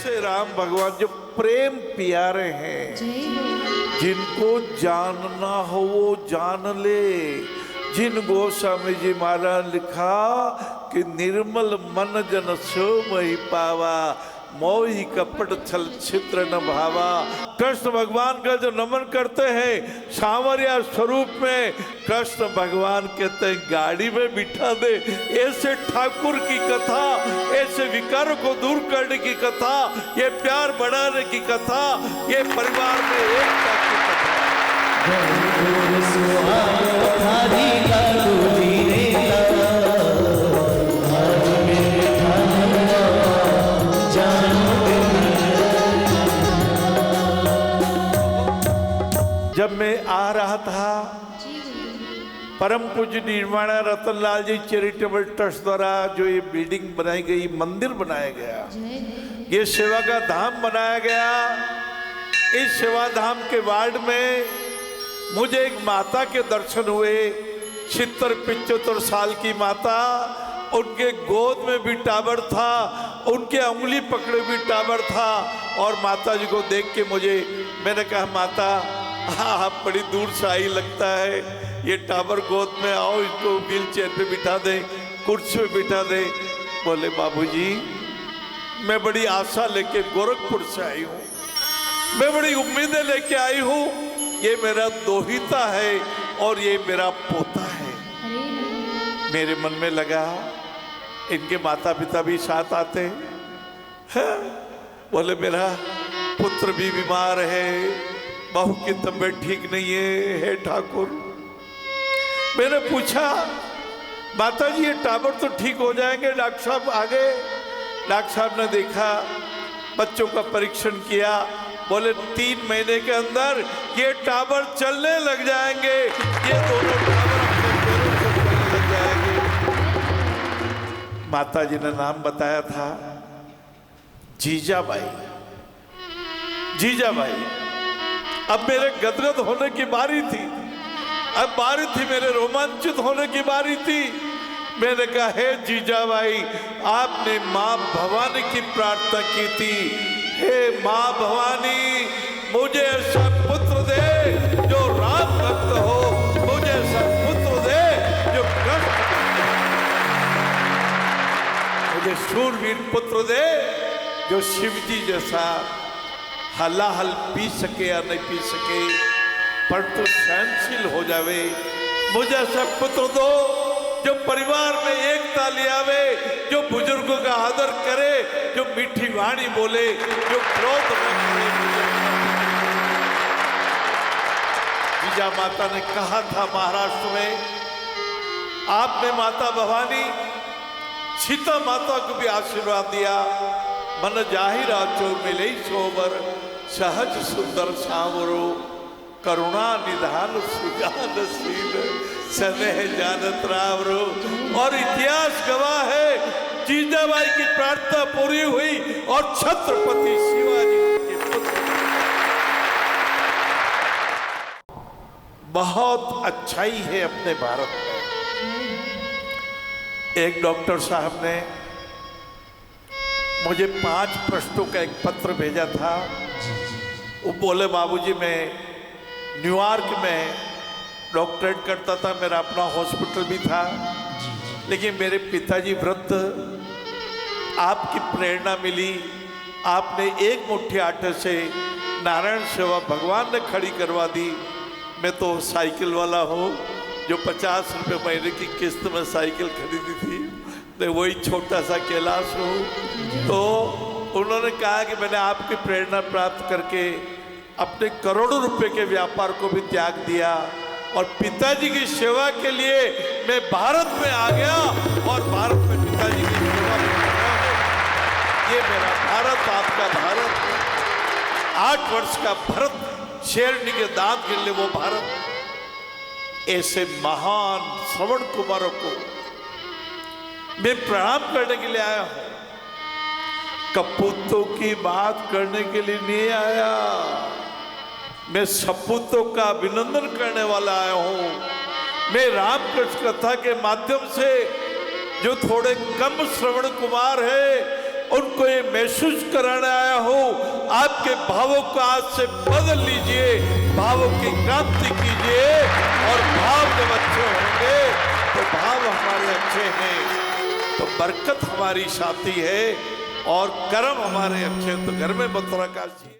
ऐसे राम भगवान जो प्रेम प्यारे हैं, जिनको जानना हो वो जान ले। जिन गोस्वामी जी महाराज लिखा कि निर्मल मन जन सो मोहि पावा, मोहि कपट छल छिद्र न भावा। कृष्ण भगवान का जो नमन करते हैं सांवरिया स्वरूप में, कृष्ण भगवान कहते हैं गाड़ी में बिठा दे। ऐसे ठाकुर की कथा, ऐसे विकार को दूर करने की कथा, ये प्यार बढ़ाने की कथा, ये परिवार में एकता की कथा। जब मैं आ रहा था, परम पूज्य निर्वाणा रतनलाल जी चैरिटेबल ट्रस्ट द्वारा जो ये बिल्डिंग बनाई गई, मंदिर बनाया गया, ये सेवा का धाम बनाया गया। इस सेवा धाम के वार्ड में मुझे एक माता के दर्शन हुए, 70-75 साल की माता। उनके गोद में भी टावर था, उनके उंगली पकड़े भी टावर था। और माता जी को देख के मैंने कहा माता आप बड़ी दूर से आई लगता है, ये टावर गोद में आओ, इसको व्हील चेयर पे बिठा दे, कुर्सी पे बिठा दे। बोले बाबूजी मैं बड़ी आशा लेके गोरखपुर से आई हूँ, मैं बड़ी उम्मीदें लेके आई हूँ। ये मेरा दोहिता है और ये मेरा पोता है। मेरे मन में लगा इनके माता पिता भी साथ आते हैं। बोले मेरा पुत्र भी बीमार है, बहू की तबीयत ठीक नहीं है, हे ठाकुर। मैंने पूछा माता जी ये टावर तो ठीक हो जाएंगे, डॉक्टर साहब आ गए। डॉक्टर साहब ने देखा, बच्चों का परीक्षण किया, बोले 3 महीने के अंदर ये टावर चलने लग जाएंगे, ये दोनों टावर अपने पैरों से चलने लग जाएंगे। माता जी ने नाम बताया था जीजाबाई। जीजाबाई, अब मेरे गदगद होने की बारी थी, अब बारी थी मेरे रोमांचित होने की बारी थी। मैंने कहा हे जीजाबाई, आपने माँ भवानी की प्रार्थना की थी, हे माँ भवानी मुझे ऐसा पुत्र दे जो राम भक्त हो, मुझे ऐसा पुत्र दे जो कृष्ण, मुझे शूरवीर पुत्र दे जो शिव जी जैसा हलाहल पी सके या नहीं पी सके, पर तो सहनशील हो जावे। मुझे ऐसा पुत्र दो जो परिवार में एकता ले आवे, जो बुजुर्गों का आदर करे, जो मीठी वाणी बोले, जो क्रोध न करे। जीजा माता ने कहा था महाराष्ट्र में, आपने माता भवानी सीता माता को भी आशीर्वाद दिया, मन जाहिर आचो मिले सोबर, सहज सुंदर सांवरो, करुणा निधान सुजान शील, स्नेह जानत रावरो। और इतिहास गवाह है जीजाबाई की प्रार्थना पूरी हुई और छत्रपति शिवाजी के पुत्र। बहुत अच्छाई है अपने भारत में। एक डॉक्टर साहब ने मुझे 5 प्रश्नों का एक पत्र भेजा था। वो बोले बाबूजी मैं न्यूयॉर्क में डॉक्टरेट करता था, मेरा अपना हॉस्पिटल भी था, लेकिन मेरे पिताजी वृद्ध, आपकी प्रेरणा मिली, आपने एक मुट्ठी आटे से नारायण सेवा भगवान ने खड़ी करवा दी। मैं तो साइकिल वाला हूँ, जो 50 रुपये महीने की किस्त में साइकिल खरीदी थी, मैं वही छोटा सा कैलाश हूँ। तो उन्होंने कहा कि मैंने आपकी प्रेरणा प्राप्त करके अपने करोड़ों रुपए के व्यापार को भी त्याग दिया और पिताजी की सेवा के लिए मैं भारत में आ गया और भारत में पिताजी की सेवा में कर रहा हूं। ये मेरा भारत, आपका भारत, 8 वर्ष का भरत, शेरनी के दांत गिरले वो भारत। ऐसे महान श्रवण कुमारों को मैं प्रणाम करने के लिए आया हूं, कपूतों की बात करने के लिए नहीं आया। मैं सपूतों का अभिनंदन करने वाला आया हूं। मैं रामकृष्ण कथा के माध्यम से जो थोड़े कम श्रवण कुमार है, उनको ये महसूस कराने आया हूं। आपके भावों को आज से बदल लीजिए, भावों की क्रांति कीजिए, और भाव जब अच्छे होंगे तो भाव हमारे अच्छे हैं तो बरकत हमारी साथी है, और कर्म हमारे अच्छे तो घर में बतौर आकाश जी।